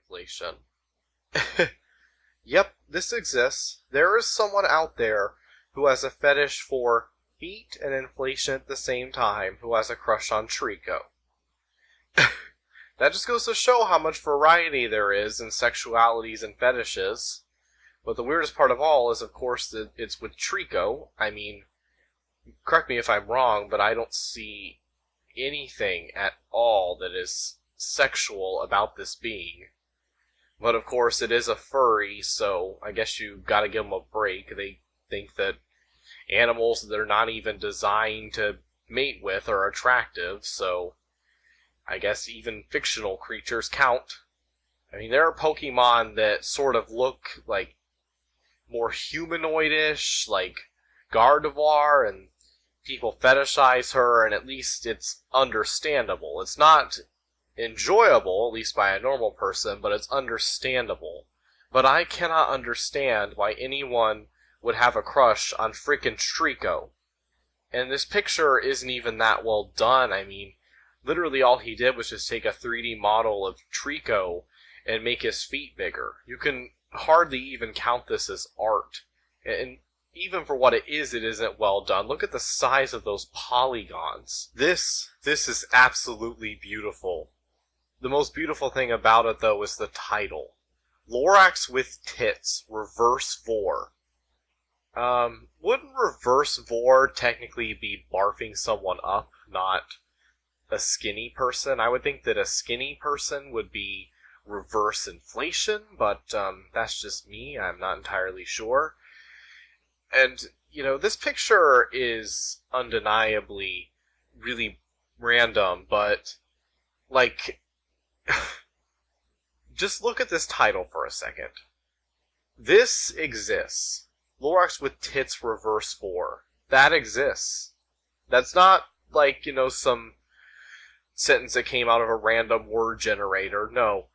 inflation. Yep, this exists. There is someone out there who has a fetish for feet and inflation at the same time, who has a crush on Trico. That just goes to show how much variety there is in sexualities and fetishes. But the weirdest part of all is, of course, that it's with Trico. I mean, correct me if I'm wrong, but I don't see anything at all that is sexual about this being. But of course, it is a furry, so I guess you gotta give them a break. They think that animals that they're not even designed to mate with are attractive, so I guess even fictional creatures count. I mean, there are Pokemon that sort of look like more humanoidish, like Gardevoir, and people fetishize her, and at least it's understandable. It's not enjoyable, at least by a normal person, but it's understandable. But I cannot understand why anyone would have a crush on frickin' Trico. And this picture isn't even that well done. I mean, literally all he did was just take a 3D model of Trico and make his feet bigger. You can hardly even count this as art. And even for what it isn't well done. Look at the size of those polygons. This is absolutely beautiful. The most beautiful thing about it, though, is the title. Lorax with tits, reverse vor. Wouldn't reverse vor technically be barfing someone up, not a skinny person? I would think that a skinny person would be reverse inflation, but that's just me. I'm not entirely sure. And, you know, this picture is undeniably really random, but, like, just look at this title for a second. This exists. Lorax with tits reverse vor. That exists. That's not, like, you know, some sentence that came out of a random word generator. No.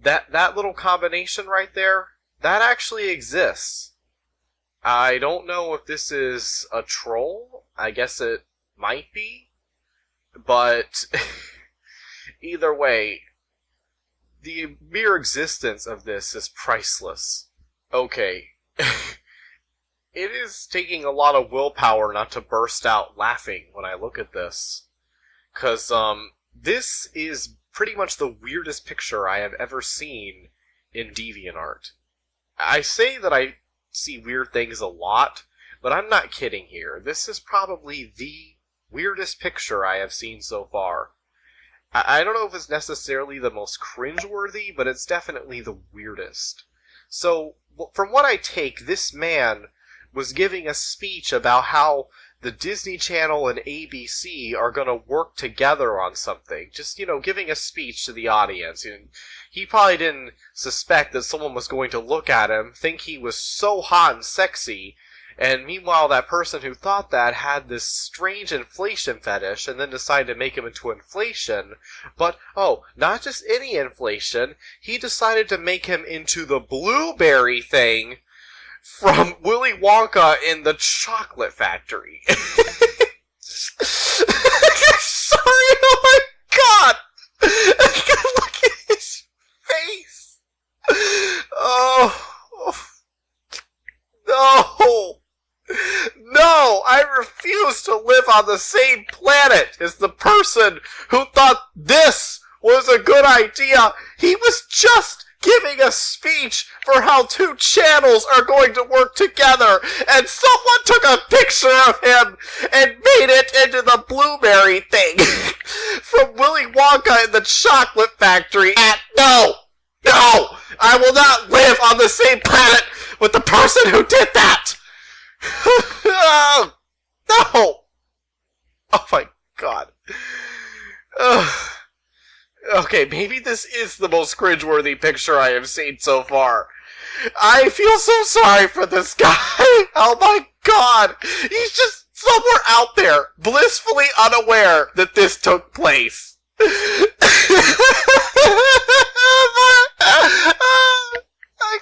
That little combination right there, that actually exists. I don't know if this is a troll. I guess it might be. But either way, the mere existence of this is priceless. Okay. It is taking a lot of willpower not to burst out laughing when I look at this. 'Cause, this is pretty much the weirdest picture I have ever seen in DeviantArt. I say that I see weird things a lot, but I'm not kidding here. This is probably the weirdest picture I have seen so far. I don't know if it's necessarily the most cringeworthy, but it's definitely the weirdest. So, from what I take, this man was giving a speech about how the Disney Channel and ABC are going to work together on something. Just, you know, giving a speech to the audience. And he probably didn't suspect that someone was going to look at him, think he was so hot and sexy, and meanwhile that person who thought that had this strange inflation fetish and then decided to make him into inflation. But, oh, not just any inflation, he decided to make him into the blueberry thing from Willy Wonka in the Chocolate Factory. Sorry, oh my god! Look at his face! Oh, no! No! I refuse to live on the same planet as the person who thought this was a good idea. He was just giving a speech for how two channels are going to work together, and someone took a picture of him and made it into the blueberry thing from Willy Wonka in the Chocolate Factory. And no! I will not live on the same planet with the person who did that! No! Oh my god. Okay, maybe this is the most cringeworthy picture I have seen so far. I feel so sorry for this guy. Oh my god. He's just somewhere out there, blissfully unaware that this took place. I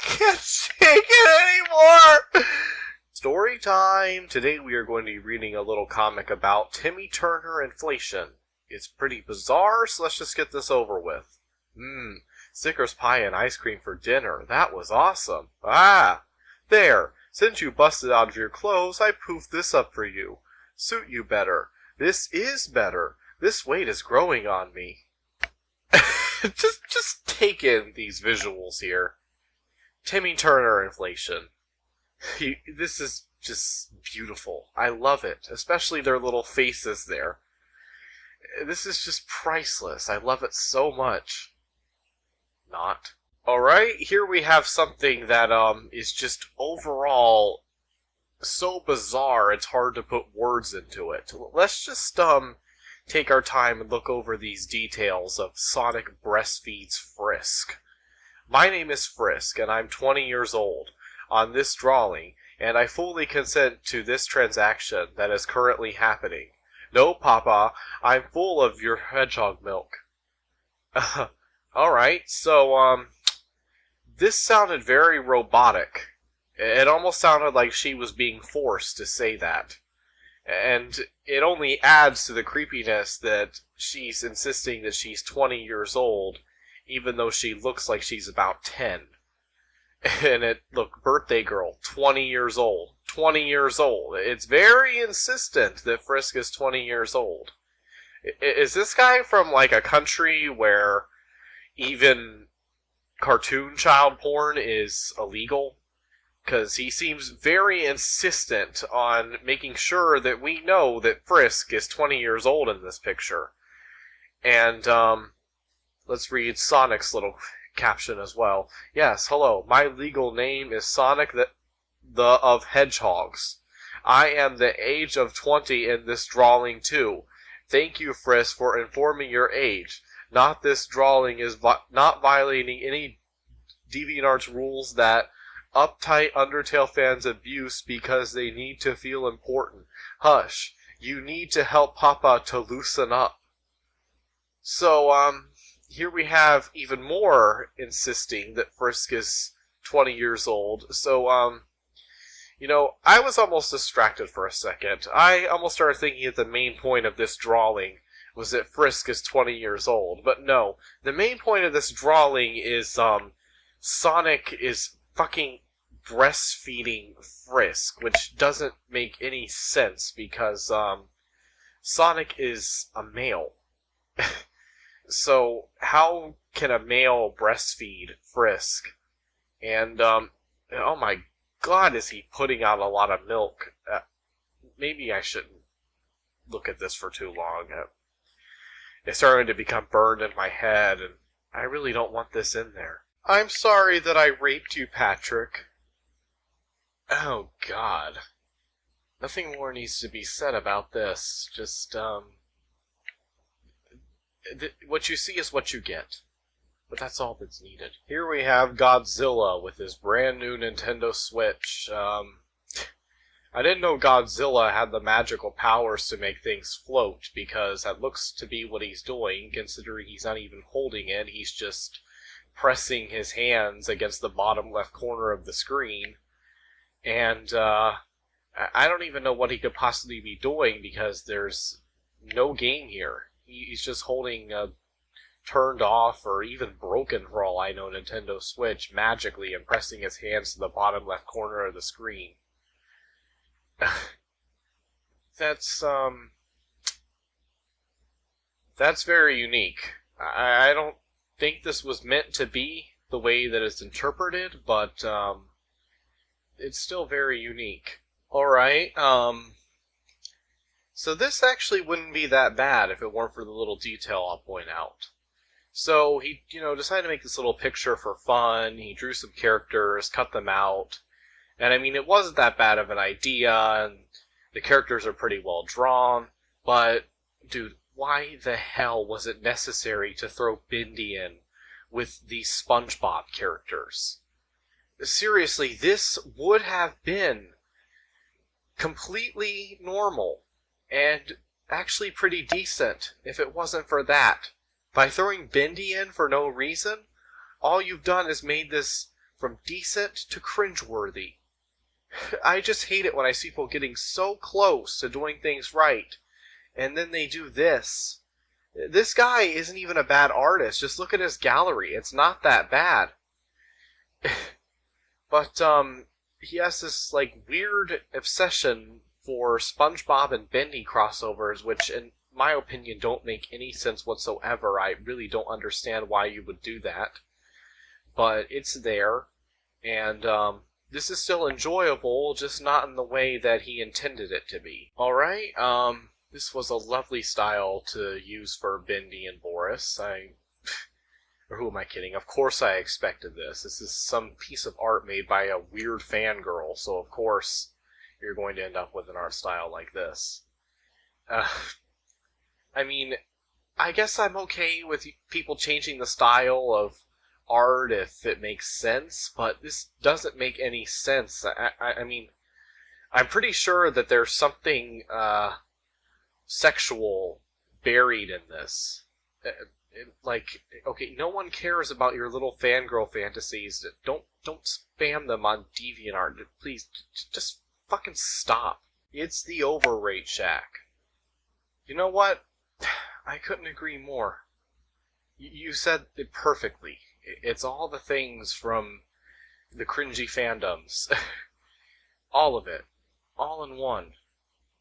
can't take it anymore. Story time. Today we are going to be reading a little comic about Timmy Turner inflation. It's pretty bizarre, so let's just get this over with. Snickers pie and ice cream for dinner. That was awesome. Ah! There! Since you busted out of your clothes, I poofed this up for you. Suit you better. This is better. This weight is growing on me. just take in these visuals here. Timmy Turner inflation. This is just beautiful. I love it. Especially their little faces there. This is just priceless. I love it so much. Not. Alright, here we have something that is just overall so bizarre it's hard to put words into it. Let's just take our time and look over these details of Sonic breastfeeds Frisk. My name is Frisk, and I'm 20 years old on this drawing, and I fully consent to this transaction that is currently happening. No, Papa, I'm full of your hedgehog milk. Alright, so, this sounded very robotic. It almost sounded like she was being forced to say that. And it only adds to the creepiness that she's insisting that she's 20 years old, even though she looks like she's about 10. And look, birthday girl, 20 years old. 20 years old. It's very insistent that Frisk is 20 years old. Is this guy from, like, a country where even cartoon child porn is illegal? Because he seems very insistent on making sure that we know that Frisk is 20 years old in this picture. And, let's read Sonic's little caption as well. Yes, hello, my legal name is Sonic the of Hedgehogs. I am the age of 20 in this drawing too. Thank you, Frisk, for informing your age. Not this drawing is not violating any DeviantArt's rules that uptight Undertale fans abuse because they need to feel important. Hush, you need to help Papa to loosen up. So, here we have even more insisting that Frisk is 20 years old. So, you know, I was almost distracted for a second. I almost started thinking that the main point of this drawing was that Frisk is 20 years old. But no, the main point of this drawing is, Sonic is fucking breastfeeding Frisk, which doesn't make any sense because, Sonic is a male. So, how can a male breastfeed Frisk? And, oh my god, is he putting out a lot of milk? Maybe I shouldn't look at this for too long. It's starting to become burned in my head, and I really don't want this in there. I'm sorry that I raped you, Patrick. Oh, God. Nothing more needs to be said about this. Just, what you see is what you get. But that's all that's needed. Here we have Godzilla with his brand new Nintendo Switch. I didn't know Godzilla had the magical powers to make things float, because that looks to be what he's doing, considering he's not even holding it, he's just pressing his hands against the bottom left corner of the screen. And, I don't even know what he could possibly be doing, because there's no game here. He's just holding a turned off, or even broken for all I know, Nintendo Switch magically and pressing his hands to the bottom left corner of the screen. That's very unique. I don't think this was meant to be the way that it's interpreted, but, it's still very unique. Alright, so this actually wouldn't be that bad if it weren't for the little detail I'll point out. So he, decided to make this little picture for fun. He drew some characters, cut them out. And I mean, it wasn't that bad of an idea, and the characters are pretty well drawn. But, dude, why the hell was it necessary to throw Bendy in with these SpongeBob characters? Seriously, this would have been completely normal and actually pretty decent if it wasn't for that. By throwing Bendy in for no reason, all you've done is made this from decent to cringeworthy. I just hate it when I see people getting so close to doing things right, and then they do this. This guy isn't even a bad artist. Just look at his gallery. It's not that bad. But, he has this, like, weird obsession for SpongeBob and Bendy crossovers, which, in my opinion, don't make any sense whatsoever. I really don't understand why you would do that. But it's there, and, this is still enjoyable, just not in the way that he intended it to be. Alright, this was a lovely style to use for Bendy and Boris. Or who am I kidding? Of course I expected this. This is some piece of art made by a weird fangirl, so of course you're going to end up with an art style like this. I mean, I guess I'm okay with people changing the style of art if it makes sense, but this doesn't make any sense. I mean, I'm pretty sure that there's something sexual buried in this. Like, okay, no one cares about your little fangirl fantasies. Don't spam them on DeviantArt. Please, just fucking stop. It's the overrate shack. You know what? I couldn't agree more. You said it perfectly. It's all the things from the cringy fandoms. All of it. All in one.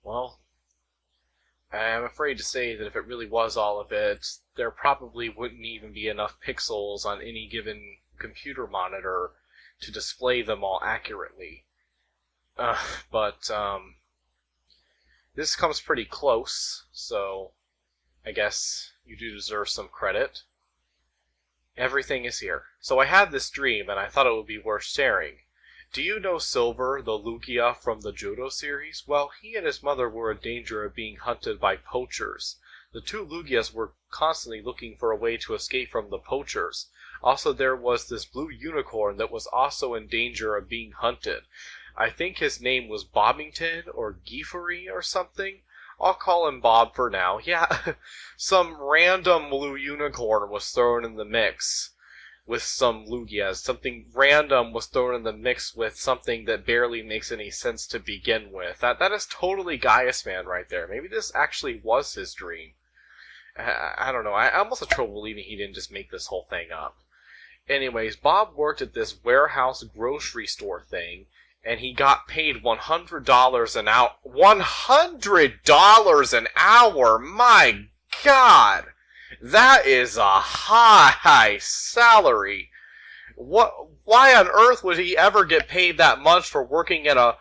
Well, I'm afraid to say that if it really was all of it, there probably wouldn't even be enough pixels on any given computer monitor to display them all accurately. But this comes pretty close, so I guess you do deserve some credit. Everything is here. So I had this dream, and I thought it would be worth sharing. Do you know Silver, the Lugia from the Judo series? Well, he and his mother were in danger of being hunted by poachers. The two Lugias were constantly looking for a way to escape from the poachers. Also, there was this blue unicorn that was also in danger of being hunted. I think his name was Bobbington or Geefery or something. I'll call him Bob for now. Yeah, some random blue unicorn was thrown in the mix with some Lugias. Something random was thrown in the mix with something that barely makes any sense to begin with. That is totally Gaius Man right there. Maybe this actually was his dream. I don't know. I almost have trouble believing he didn't just make this whole thing up. Anyways, Bob worked at this warehouse grocery store thing, and he got paid $100 an hour. $100 an hour? My God! That is a high salary. Why on earth would he ever get paid that much for working in a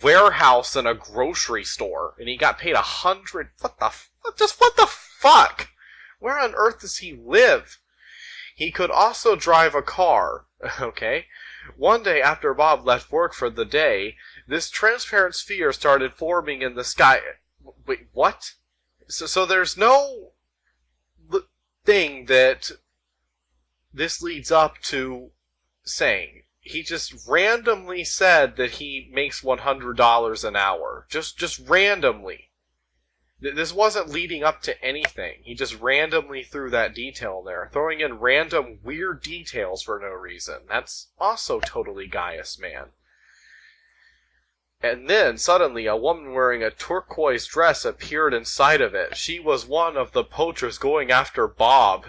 warehouse in a grocery store? And he got paid $100. What the fuck? Where on earth does he live? He could also drive a car. Okay. One day after Bob left work for the day, this transparent sphere started forming in the sky. Wait, what? So there's no thing that this leads up to saying. He just randomly said that he makes $100 an hour. Just randomly. This wasn't leading up to anything. He just randomly threw that detail in there, throwing in random weird details for no reason. That's also totally Gaius Man. And then, suddenly, a woman wearing a turquoise dress appeared inside of it. She was one of the poachers going after Bob.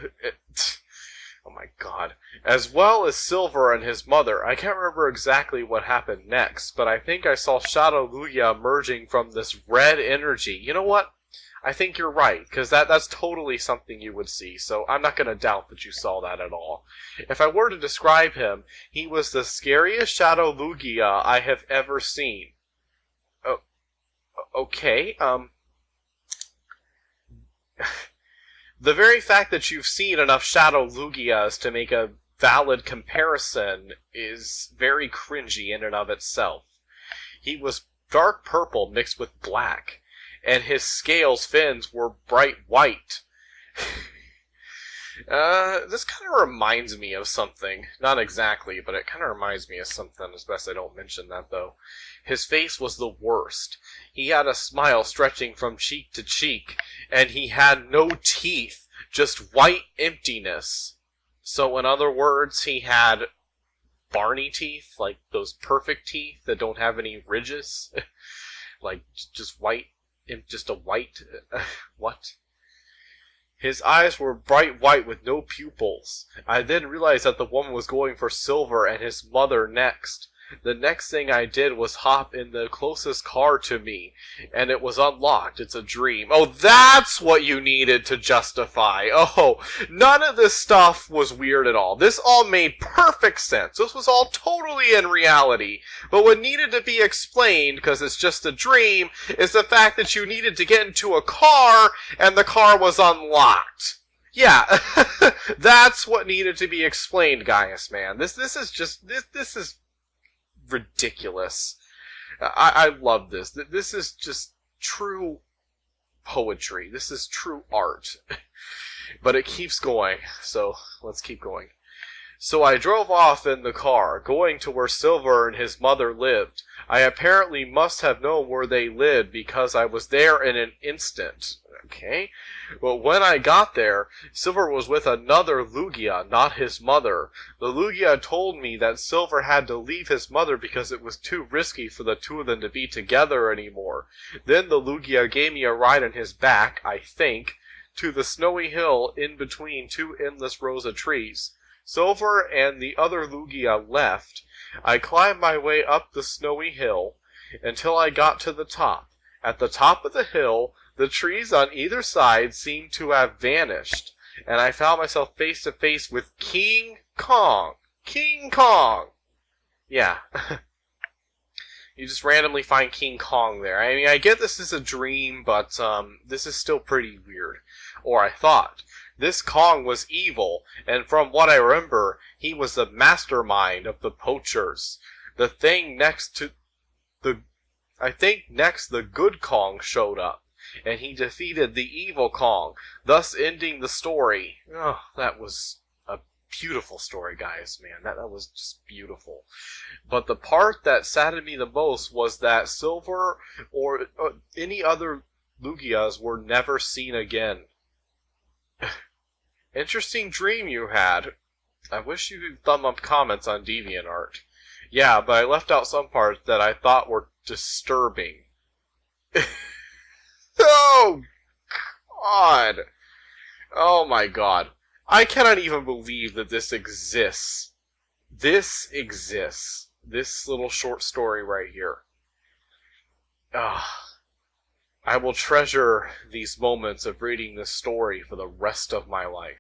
Oh my God. As well as Silver and his mother. I can't remember exactly what happened next, but I think I saw Shadow Lugia emerging from this red energy. You know what? I think you're right, because that's totally something you would see, so I'm not going to doubt that you saw that at all. If I were to describe him, he was the scariest Shadow Lugia I have ever seen. Okay, the very fact that you've seen enough Shadow Lugias to make a valid comparison is very cringy in and of itself. He was dark purple mixed with black, and his scales fins were bright white. This kind of reminds me of something. Not exactly, but it kind of reminds me of something. It's best I don't mention that, though. His face was the worst. He had a smile stretching from cheek to cheek, and he had no teeth, just white emptiness. So, in other words, he had Barney teeth, like those perfect teeth that don't have any ridges. Like, just white, just a white, what? His eyes were bright white with no pupils. I then realized that the woman was going for Silver and his mother next. The next thing I did was hop in the closest car to me, and it was unlocked. It's a dream. Oh, that's what you needed to justify. Oh, none of this stuff was weird at all. This all made perfect sense. This was all totally in reality. But what needed to be explained, because it's just a dream, is the fact that you needed to get into a car, and the car was unlocked. Yeah, that's what needed to be explained, Gaius, man. This is ridiculous. I love this. This is just true poetry. This is true art. But it keeps going, so let's keep going. So I drove off in the car, going to where Silver and his mother lived. I apparently must have known where they lived because I was there in an instant. Okay? But when I got there, Silver was with another Lugia, not his mother. The Lugia told me that Silver had to leave his mother because it was too risky for the two of them to be together anymore. Then the Lugia gave me a ride on his back, I think, to the snowy hill in between two endless rows of trees. Silver and the other Lugia left. I climbed my way up the snowy hill until I got to the top. At the top of the hill, the trees on either side seemed to have vanished, and I found myself face to face with King Kong. King Kong! Yeah. You just randomly find King Kong there. I mean, I get this is a dream, but this is still pretty weird. Or I thought. This Kong was evil, and from what I remember, he was the mastermind of the poachers. The thing next to I think next the good Kong showed up, and he defeated the evil Kong, thus ending the story. Oh, that was a beautiful story, guys, man. That was just beautiful. But the part that saddened me the most was that Silver or any other Lugias were never seen again. Interesting dream you had. I wish you could thumb up comments on DeviantArt. Yeah, but I left out some parts that I thought were disturbing. Oh, God. Oh, my God. I cannot even believe that this exists. This exists. This little short story right here. I will treasure these moments of reading this story for the rest of my life.